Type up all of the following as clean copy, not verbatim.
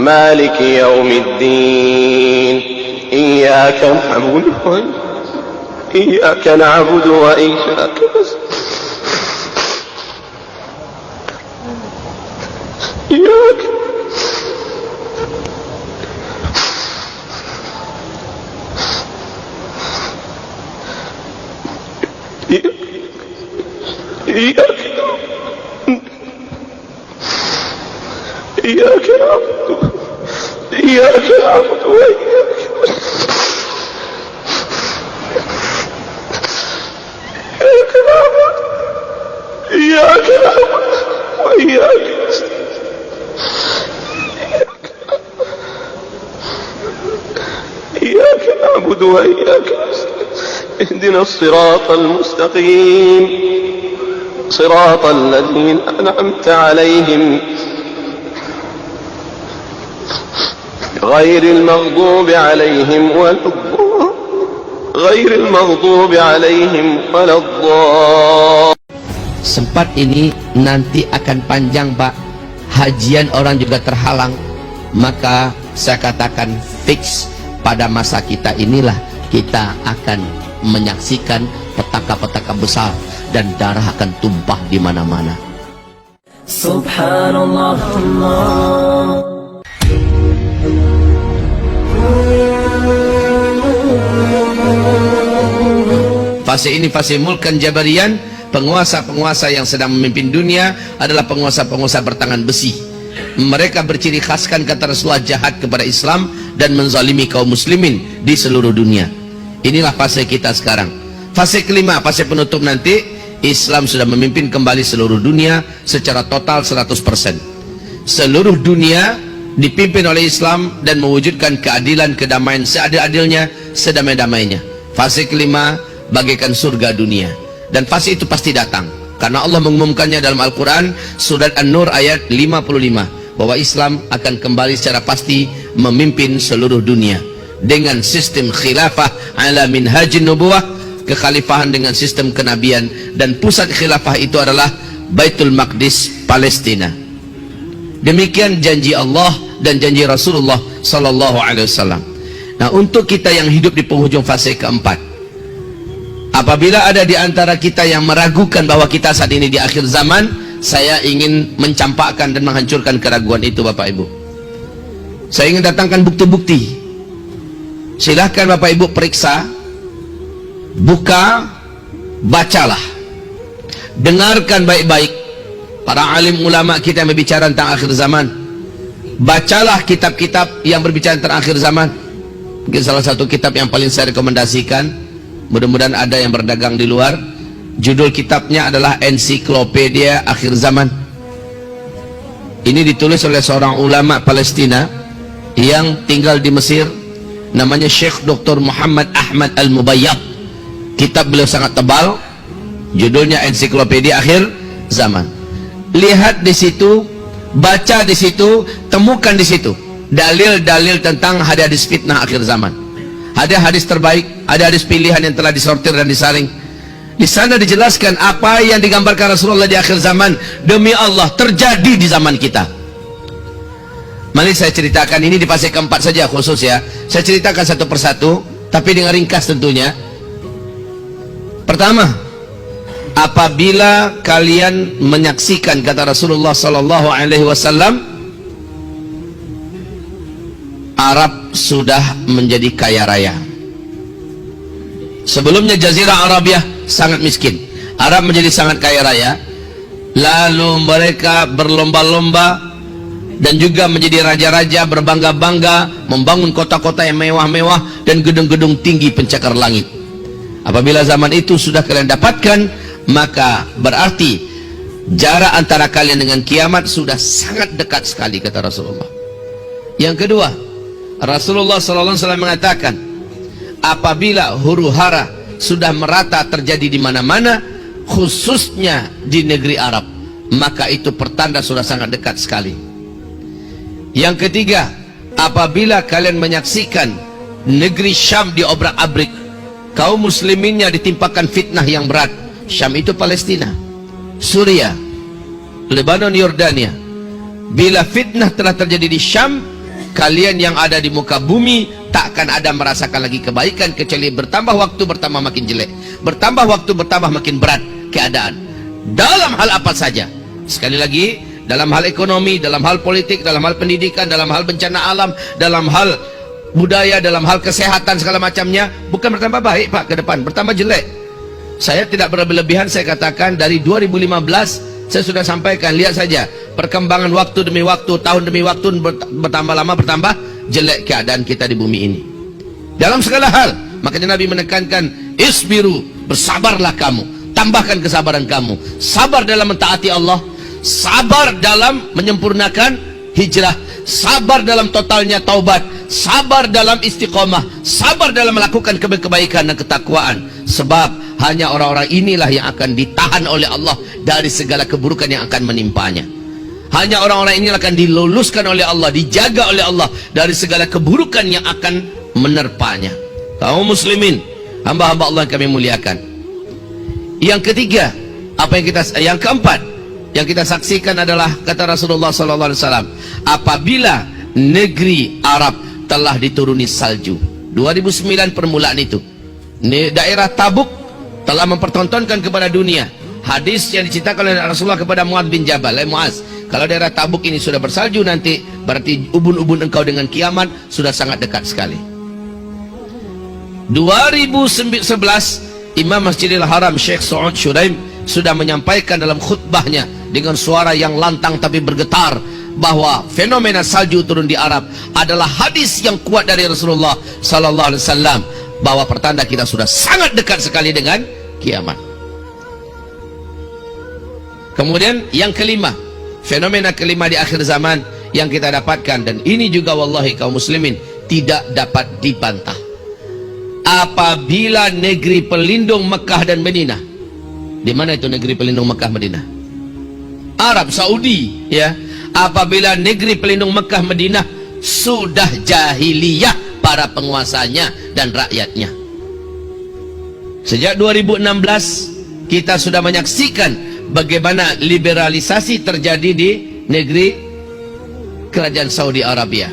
مالك يوم الدين إياك نعبد وإياك إياك نعبد وإياك إياك نعبد وإياك اهدنا الصراط المستقيم صراط الذين أنعمت عليهم غير المغضوب عليهم ولا الضالين. Sempat ini nanti akan panjang Pak, hajian orang juga terhalang, maka saya katakan fix pada masa kita inilah kita akan menyaksikan petaka-petaka besar dan darah akan tumpah di mana-mana. Subhanallah. Fase ini fase mulkan jabarian. Penguasa-penguasa yang sedang memimpin dunia adalah penguasa-penguasa bertangan besi. Mereka berciri khaskan, kata Rasulullah, jahat kepada Islam dan menzalimi kaum muslimin di seluruh dunia. Inilah fase kita sekarang. Fase kelima, fase penutup nanti, Islam sudah memimpin kembali seluruh dunia secara total 100%. Seluruh dunia dipimpin oleh Islam dan mewujudkan keadilan, kedamaian seadil-adilnya, sedamai-damainya. Fase kelima bagaikan surga dunia. Dan fase itu pasti datang karena Allah mengumumkannya dalam Al-Quran surat An-Nur ayat 55 bahwa Islam akan kembali secara pasti memimpin seluruh dunia dengan sistem khilafah ala minhajin nubuwah, kekhalifahan dengan sistem kenabian, dan pusat khilafah itu adalah Baitul Maqdis, Palestina. Demikian janji Allah dan janji Rasulullah sallallahu alaihi wasallam. Nah, untuk kita yang hidup di penghujung fase keempat, apabila ada di antara kita yang meragukan bahwa kita saat ini di akhir zaman, saya ingin mencampakkan dan menghancurkan keraguan itu Bapak Ibu. Saya ingin datangkan bukti-bukti. Silahkan Bapak Ibu periksa, buka, bacalah, dengarkan baik-baik para alim ulama kita yang berbicara tentang akhir zaman. Bacalah kitab-kitab yang berbicara tentang akhir zaman. Mungkin salah satu kitab yang paling saya rekomendasikan, mudah-mudahan ada yang berdagang di luar, judul kitabnya adalah Ensiklopedia Akhir Zaman. Ini ditulis oleh seorang ulama Palestina yang tinggal di Mesir, namanya Syekh Dr. Muhammad Ahmad Al-Mubayyad. Kitab beliau sangat tebal, judulnya Ensiklopedia Akhir Zaman. Lihat di situ, baca di situ, temukan di situ dalil-dalil tentang hadis fitnah akhir zaman. Ada hadis terbaik, ada hadis pilihan yang telah disortir dan disaring. Di sana dijelaskan apa yang digambarkan Rasulullah di akhir zaman, demi Allah terjadi di zaman kita. Mari saya ceritakan ini di fase keempat saja khusus ya. Saya ceritakan satu persatu, tapi dengan ringkas tentunya. Pertama, apabila kalian menyaksikan, kata Rasulullah sallallahu alaihi wasallam, Arab sudah menjadi kaya raya. Sebelumnya Jazirah Arabiah sangat miskin, Arab menjadi sangat kaya raya. Lalu mereka berlomba-lomba dan juga menjadi raja-raja, berbangga-bangga, membangun kota-kota yang mewah-mewah dan gedung-gedung tinggi pencakar langit. Apabila zaman itu sudah kalian dapatkan, maka berarti jarak antara kalian dengan kiamat sudah sangat dekat sekali, kata Rasulullah. Yang kedua, Rasulullah SAW mengatakan, apabila huru-hara sudah merata terjadi di mana-mana, khususnya di negeri Arab, maka itu pertanda sudah sangat dekat sekali. Yang ketiga, apabila kalian menyaksikan negeri Syam diobrak-abrik, kaum musliminnya ditimpakan fitnah yang berat. Syam itu Palestina, Suriah, Lebanon, Yordania. Bila fitnah telah terjadi di Syam, kalian yang ada di muka bumi takkan ada merasakan lagi kebaikan kecuali bertambah waktu bertambah makin jelek, bertambah waktu bertambah makin berat keadaan dalam hal apa saja. Sekali lagi, dalam hal ekonomi, dalam hal politik, dalam hal pendidikan, dalam hal bencana alam, dalam hal budaya, dalam hal kesehatan, segala macamnya bukan bertambah baik Pak ke depan, bertambah jelek. Saya tidak berlebihan, saya katakan dari 2015 saya sudah sampaikan, lihat saja perkembangan waktu demi waktu, tahun demi waktu bertambah lama bertambah jelek keadaan kita di bumi ini dalam segala hal. Makanya Nabi menekankan isbiru, bersabarlah kamu, tambahkan kesabaran kamu, sabar dalam mentaati Allah, sabar dalam menyempurnakan hijrah, sabar dalam totalnya taubat, sabar dalam istiqomah, sabar dalam melakukan kebaikan dan ketakwaan. Sebab hanya orang-orang inilah yang akan ditahan oleh Allah dari segala keburukan yang akan menimpanya. Hanya orang-orang ini akan diluluskan oleh Allah, dijaga oleh Allah dari segala keburukan yang akan menerpanya. Kaum muslimin, hamba-hamba Allah yang kami muliakan. Yang ketiga, yang keempat yang kita saksikan adalah kata Rasulullah sallallahu alaihi wasallam, apabila negeri Arab telah dituruni salju. 2009 permulaan itu. Daerah Tabuk telah mempertontonkan kepada dunia hadis yang diceritakan oleh Rasulullah kepada Muadz bin Jabal. Muaz, kalau daerah Tabuk ini sudah bersalju nanti berarti ubun-ubun engkau dengan kiamat sudah sangat dekat sekali. 2011 Imam Masjidil Haram Syekh Saud Syuraim sudah menyampaikan dalam khutbahnya dengan suara yang lantang tapi bergetar bahwa fenomena salju turun di Arab adalah hadis yang kuat dari Rasulullah sallallahu alaihi wasallam, bahwa pertanda kita sudah sangat dekat sekali dengan kiamat. Kemudian yang kelima, fenomena kelima di akhir zaman yang kita dapatkan, dan ini juga wallahi kaum muslimin tidak dapat dibantah. Apabila negeri pelindung Mekah dan Madinah, di mana itu negeri pelindung Mekah Madinah? Arab Saudi, ya. Apabila negeri pelindung Mekah Madinah sudah jahiliyah para penguasanya dan rakyatnya. Sejak 2016 kita sudah menyaksikan bagaimana liberalisasi terjadi di negeri kerajaan Saudi Arabia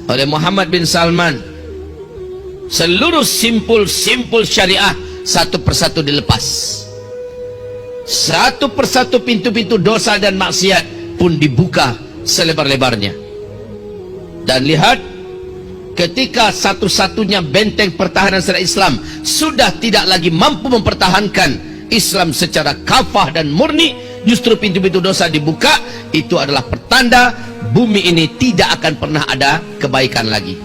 oleh Muhammad bin Salman. Seluruh simpul-simpul syariah satu persatu dilepas, satu persatu pintu-pintu dosa dan maksiat pun dibuka selebar-lebarnya. Dan lihat, ketika satu-satunya benteng pertahanan syariat Islam sudah tidak lagi mampu mempertahankan Islam secara kafah dan murni, justru pintu-pintu dosa dibuka. Itu adalah pertanda bumi ini tidak akan pernah ada kebaikan lagi.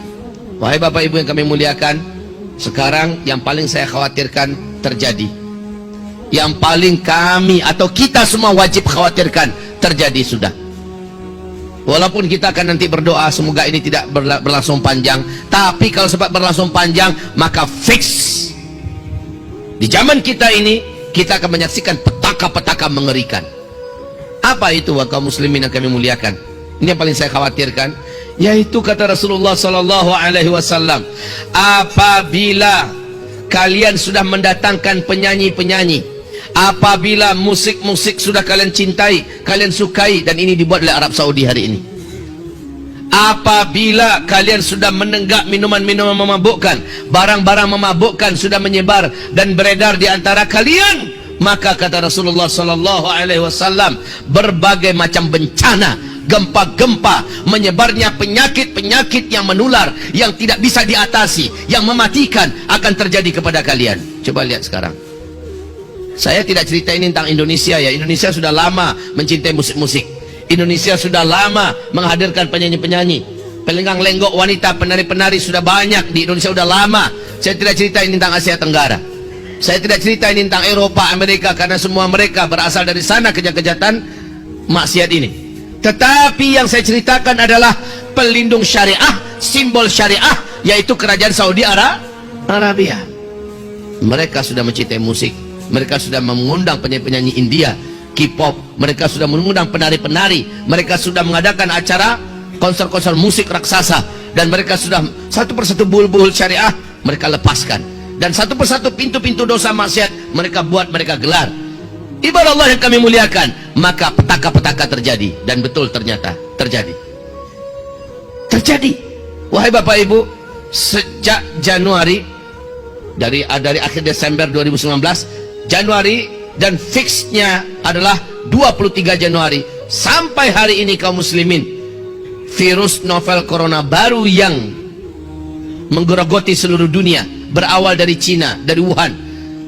Wahai Bapak Ibu yang kami muliakan, sekarang yang paling saya khawatirkan terjadi, yang paling kami atau kita semua wajib khawatirkan terjadi sudah. Walaupun kita akan nanti berdoa semoga ini tidak berlangsung panjang, tapi kalau sempat berlangsung panjang maka fix di zaman kita ini kita akan menyaksikan petaka-petaka mengerikan. Apa itu kaum muslimin yang kami muliakan? Ini yang paling saya khawatirkan, yaitu kata Rasulullah sallallahu alaihi wasallam, apabila kalian sudah mendatangkan penyanyi-penyanyi, apabila musik-musik sudah kalian cintai, kalian sukai, dan ini dibuat oleh Arab Saudi hari ini, apabila kalian sudah menenggak minuman-minuman memabukkan, barang-barang memabukkan sudah menyebar dan beredar di antara kalian, maka kata Rasulullah sallallahu alaihi wasallam, berbagai macam bencana, gempa-gempa, menyebarnya penyakit-penyakit yang menular, yang tidak bisa diatasi, yang mematikan akan terjadi kepada kalian. Coba lihat sekarang. Saya tidak cerita ini tentang Indonesia, ya. Indonesia sudah lama mencintai musik-musik. Indonesia sudah lama menghadirkan penyanyi-penyanyi, pelenggang-lenggok wanita, penari-penari sudah banyak di Indonesia, sudah lama. Saya tidak cerita ini tentang Asia Tenggara. Saya tidak cerita ini tentang Eropa, Amerika, karena semua mereka berasal dari sana kejahatan maksiat ini. Tetapi yang saya ceritakan adalah pelindung syariah, simbol syariah, yaitu kerajaan Saudi Arabia. Mereka sudah mencintai musik, mereka sudah mengundang penyanyi-penyanyi India, K-pop, mereka sudah mengundang penari-penari, mereka sudah mengadakan acara konser-konser musik raksasa, dan mereka sudah satu persatu buhul-buhul syariah mereka lepaskan, dan satu persatu pintu-pintu dosa maksiat mereka buat, mereka gelar. Ibadah Allah yang kami muliakan, maka petaka-petaka terjadi, dan betul ternyata terjadi. terjadi. Wahai Bapak Ibu, sejak Januari, dari akhir Desember 2019, Januari, dan fixnya adalah 23 Januari sampai hari ini, kaum muslimin, virus novel corona baru yang menggerogoti seluruh dunia berawal dari Cina, dari Wuhan.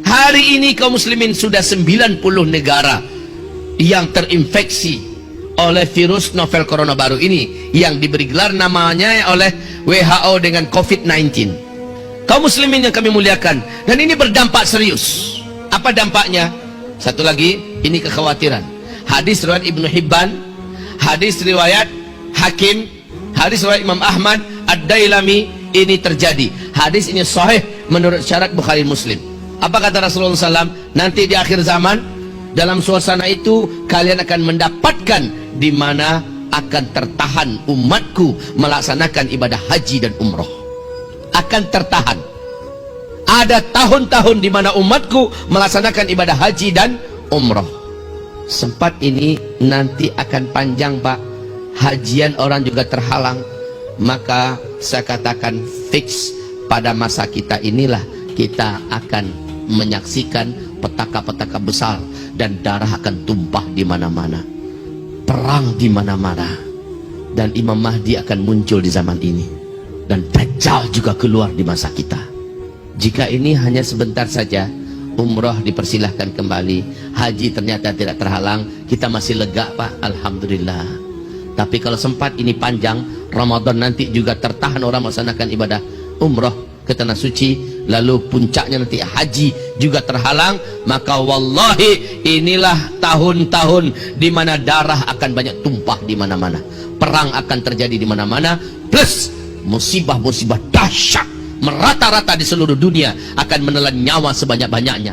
Hari ini kaum muslimin sudah 90 negara yang terinfeksi oleh virus novel corona baru ini, yang diberi gelar namanya oleh WHO dengan COVID-19. Kaum muslimin yang kami muliakan, dan ini berdampak serius. Apa dampaknya? Satu lagi, ini kekhawatiran. Hadis riwayat Ibnu Hibban, hadis riwayat Hakim, hadis riwayat Imam Ahmad, Ad-Dailami, ini terjadi. Hadis ini sahih menurut syarat Bukhari Muslim. Apa kata Rasulullah SAW? Nanti di akhir zaman, dalam suasana itu kalian akan mendapatkan di mana akan tertahan umatku melaksanakan ibadah haji dan umroh. Akan tertahan. Ada tahun-tahun di mana umatku melaksanakan ibadah haji dan umroh. Sempat ini nanti akan panjang, Pak. Hajian orang juga terhalang. Maka saya katakan fix pada masa kita inilah kita akan menyaksikan petaka-petaka besar dan darah akan tumpah di mana-mana. Perang di mana-mana. Dan Imam Mahdi akan muncul di zaman ini. Dan Dajjal juga keluar di masa kita. Jika ini hanya sebentar saja, umroh dipersilahkan kembali, haji ternyata tidak terhalang, kita masih lega, Pak, alhamdulillah. Tapi kalau sempat ini panjang, Ramadan nanti juga tertahan orang melaksanakan ibadah umroh ke tanah suci, lalu puncaknya nanti haji juga terhalang, maka wallahi inilah tahun-tahun di mana darah akan banyak tumpah di mana-mana, perang akan terjadi di mana-mana, plus musibah-musibah dahsyat merata-rata di seluruh dunia akan menelan nyawa sebanyak-banyaknya.